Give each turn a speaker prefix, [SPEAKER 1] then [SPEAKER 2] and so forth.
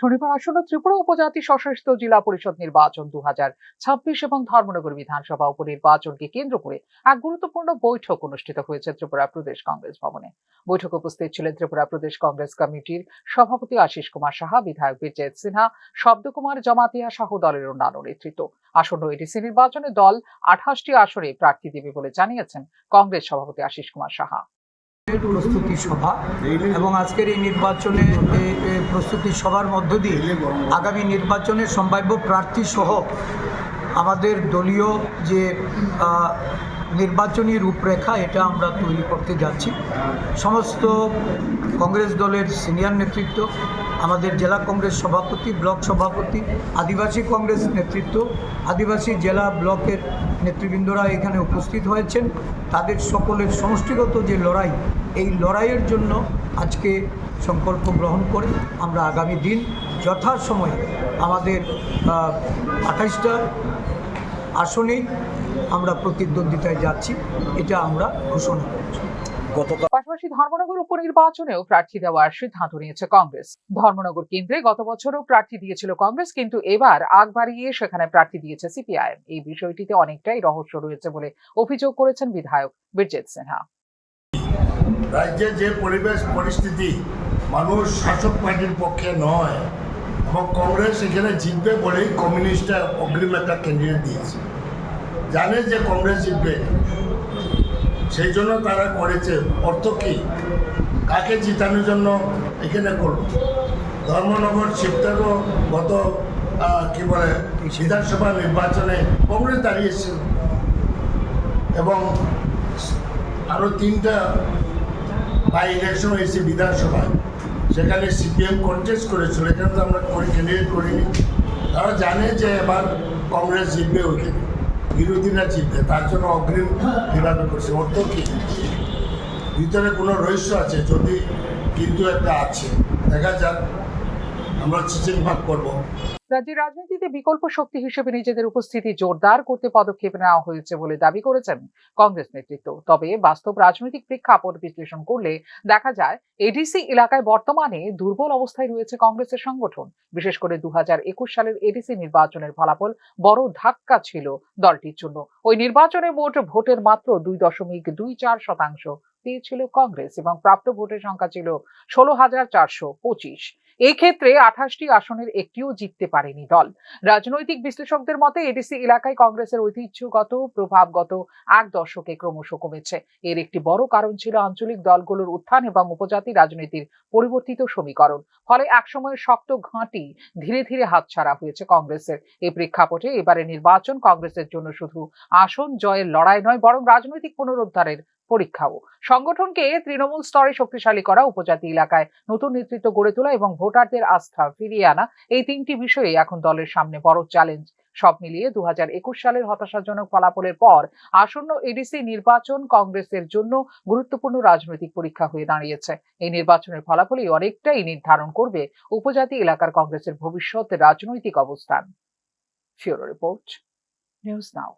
[SPEAKER 1] শনিবার আসন্ন ত্রিপুরা উপজাতি স্বশাসিত জেলা পরিষদ নির্বাচন 2026 এবং ধর্মনগর বিধানসভা উপনির্বাচনকে কেন্দ্র করে এক গুরুত্বপূর্ণ বৈঠক অনুষ্ঠিত হয়েছে ত্রিপুরা প্রদেশ কংগ্রেস ভবনে। বৈঠকে উপস্থিত ছিলেন ত্রিপুরা প্রদেশ কংগ্রেস কমিটির সভাপতি আশিস কুমার সাহা, বিধায়ক বিজয় সিনহা, শব্দকুমার জমাতিয়া সহ দলের অন্যান্য নেতৃত্ব। আসন্ন এডিসি নির্বাচনে দল 28টি আসনে প্রার্থী দেবে বলে জানিয়েছেন কংগ্রেস সভাপতি আশিস কুমার সাহা।
[SPEAKER 2] প্রস্তুতি সভা এবং আজকের এই নির্বাচনে প্রস্তুতি সভার মধ্য দিয়ে আগামী নির্বাচনে সম্ভাব্য প্রার্থী সহ আমাদের দলীয় যে নির্বাচনী রূপরেখা এটা আমরা তৈরি করতে যাচ্ছি। সমস্ত কংগ্রেস দলের সিনিয়র নেতৃত্ব, আমাদের জেলা কংগ্রেস সভাপতি, ব্লক সভাপতি, আদিবাসী কংগ্রেস নেতৃত্ব, আদিবাসী জেলা ব্লকের নেতৃবৃন্দরা এখানে উপস্থিত হয়েছেন। তাদের সকলের সমষ্টিগত যে লড়াই, এই লড়াইয়ের জন্য আজকে সংকল্প গ্রহণ করে আমরা আগামী দিন যথাসময়ে আমাদের 28টা আসনেই আমরা প্রতিদ্বন্দ্বিতায় যাচ্ছি, এটা আমরা ঘোষণা করছি।
[SPEAKER 1] পাশাপাশি ধর্মনগর উপনির্বাচনেও প্রার্থী দেওয়ার সিদ্ধান্ত নিয়েছে কংগ্রেস। ধর্মনগর কেন্দ্রে গত বছরও প্রার্থী দিয়েছিল কংগ্রেস, কিন্তু এবার আগ বাড়িয়ে সেখানে প্রার্থী দিয়েছে সিপিআইএম। এই বিষয়টিতে অনেকটাই রহস্য রয়েছে বলে অভিযোগ করেছেন বিধায়ক বিজয় সিনহা।
[SPEAKER 3] রাজ্যে যে পরিবেশ পরিস্থিতি, মানুষ শাসক পার্টির পক্ষে নয় এবং কংগ্রেস এখানে জিতবে বলেই কমিউনিস্টরা অগ্রিম একটা ক্যান্ডিডেট দিয়েছে, জানে যে কংগ্রেস জিতবে, সেই জন্য তারা করেছে। অর্থ কি, কাকে জিতানোর জন্য এখানে করল। ধর্মনগর শিবটারও গত বিধানসভা নির্বাচনে কংগ্রেস দাঁড়িয়েছিল এবং আরও 3টা বাই ইলেকশন হয়েছে বিধানসভায়, সেখানে সিপিএম কন্টেস্ট করেছিল, এখানে তো আমরা ক্যান্ডিডেট করিনি। তারা জানে যে এবার কংগ্রেস জিতবে, ওইখানে বিরোধীরা জিতবে, তার জন্য অগ্রিম এভাবে করছে। অর্থ কি, ভিতরে কোনো রহস্য আছে যদি, কিন্তু একটা আছে, দেখা যাক, আমরা চিচিং ভাগ করবো।
[SPEAKER 1] রাজ্যের রাজনীতিতে বিকল্প শক্তি হিসেবে নিজেদের উপস্থিতি জোরদার করতে পদক্ষেপ নেওয়া হয়েছে বলে দাবি করেছেন কংগ্রেস নেতৃত্ব। তবে বাস্তব রাজনৈতিক প্রেক্ষাপট বিশ্লেষণ করলে দেখা যায় এডিসি এলাকায় বর্তমানে দুর্বল অবস্থায় রয়েছে কংগ্রেসের সংগঠন। বিশেষ করে 2021 সালের এডিসি নির্বাচনের ফলাফল বড় ধাক্কা ছিল দলটির জন্য। ওই নির্বাচনে মোট ভোটের মাত্র 2.24% পেয়েছিল কংগ্রেস এবং প্রাপ্ত ভোটের সংখ্যা ছিল 16,425। এই ক্ষেত্রে 28টি আসনের একটিও জিততে পারেনি দল। রাজনৈতিক বিশ্লেষকদের মতে এডিসি এলাকায় কংগ্রেসের ঐতিহ্যগত প্রভাব গত 1 দশকে ক্রমশ কমেছে। এর একটি বড় কারণ ছিল আঞ্চলিক দলগুলোর উত্থান এবং উপজাতি রাজনীতির পরিবর্তিত সমীকরণ। ফলে একসময়ের শক্ত ঘাঁটি ধীরে ধীরে হাতছাড়া হয়েছে কংগ্রেসের। এই প্রেক্ষাপটে এবারে নির্বাচন কংগ্রেসের জন্য শুধু আসন জয়ের লড়াই নয়, বরং রাজনৈতিক পুনরুদ্ধারের পরীক্ষাও। সংগঠনকে তৃণমূল স্তরে শক্তিশালী করা, উপজাতি এলাকায় নতুন নেতৃত্ব গড়ে তোলা এবং ভোটারদের আস্থা ফিরিয়ে আনা, এই 3টি বিষয়ে এখন দলের সামনে বড় চ্যালেঞ্জ। সব মিলিয়ে 2021 সালের হতাশাজনক ফলাফলের পর আসন্ন এডিসি নির্বাচন কংগ্রেসের জন্য গুরুত্বপূর্ণ রাজনৈতিক পরীক্ষা হয়ে দাঁড়িয়েছে। এই নির্বাচনের ফলাফলই অনেকটাই নির্ধারণ করবে উপজাতি এলাকার কংগ্রেসের ভবিষ্যৎ রাজনৈতিক অবস্থান। ফিউরো রিপোর্ট, নিউজ নাও।